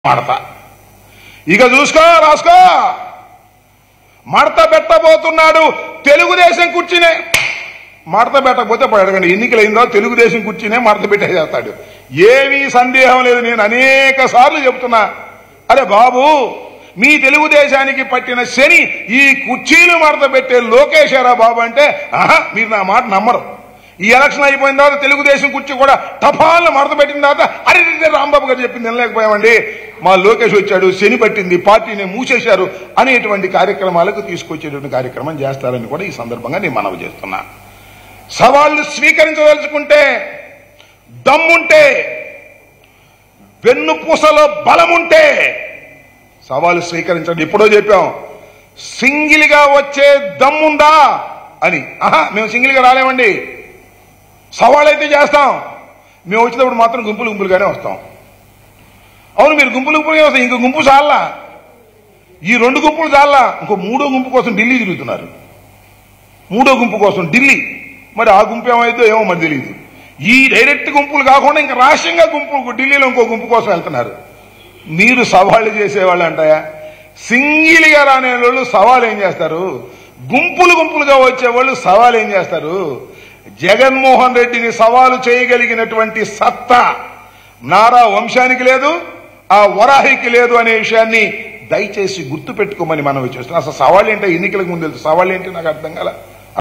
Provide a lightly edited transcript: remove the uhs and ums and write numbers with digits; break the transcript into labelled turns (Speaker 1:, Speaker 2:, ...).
Speaker 1: మడత ఇక చూసుకో రాసుకో మడత పెట్టబోతున్నాడు తెలుగుదేశం కుర్చీనే మడత పెట్టకపోతే అడగండి ఎన్నికలైందో తెలుగుదేశం కుర్చీనే మడత పెట్టేస్తాడు ఏమీ సందేహం లేదు నేను అనేక సార్లు చెప్తున్నా అరే బాబు మీ తెలుగుదేశానికి పట్టిన శని ఈ కుర్చీలు మడత పెట్టే లోకేశారా బాబు అంటే మీరు నా మాట నమ్మరు ఈ ఎలక్షన్ అయిపోయిన తర్వాత తెలుగుదేశం కుర్చీ కూడా టపాలను మడత పెట్టిన తర్వాత అరే రాంబాబు గారు చెప్పింది వినలేకపోయామండి మా లోకేష్ వచ్చాడు శని పట్టింది పార్టీని మూసేశారు అనేటువంటి కార్యక్రమాలకు తీసుకొచ్చేటువంటి కార్యక్రమం చేస్తారని కూడా ఈ సందర్భంగా నేను మనవి చేస్తున్నా సవాళ్లు స్వీకరించదలుచుకుంటే దమ్ముంటే వెన్నుపూసలో బలముంటే సవాలు స్వీకరించండి ఎప్పుడో చెప్పాం సింగిల్ గా వచ్చే దమ్ముందా అని మేము సింగిల్ గా రాలేమండి సవాల్ అయితే చేస్తాం మేము వచ్చినప్పుడు మాత్రం గుంపులు గుంపులుగానే వస్తాం అవును మీరు గుంపులు గుంపులుగా వస్తాం ఇంకో గుంపు చాలా ఈ రెండు గుంపులు చాలా ఇంకో మూడో గుంపు కోసం ఢిల్లీ తిరుగుతున్నారు మూడో గుంపు కోసం ఢిల్లీ మరి ఆ గుంపు ఏమైందో ఏమో మరి తెలియదు ఈ డైరెక్ట్ గుంపులు కాకుండా ఇంకా రాష్ట్రంగా గుంపు ఢిల్లీలో ఇంకో గుంపు కోసం వెళ్తున్నారు మీరు సవాళ్లు చేసేవాళ్ళు అంటాయా సింగిల్ గా రానే వాళ్ళు సవాల్ ఏం చేస్తారు గుంపులు గుంపులుగా వచ్చేవాళ్ళు సవాల్ ఏం చేస్తారు జగన్మోహన్ రెడ్డిని సవాలు చేయగలిగినటువంటి సత్తా నారా వంశానికి లేదు ఆ వరాహికి లేదు అనే విషయాన్ని దయచేసి గుర్తు పెట్టుకోమని మనం చేస్తున్నాం అసలు సవాళ్ళు ఏంటో ఎన్నికలకు ముందు తెలుసు సవాళ్ళు ఏంటి నాకు అర్థం కాల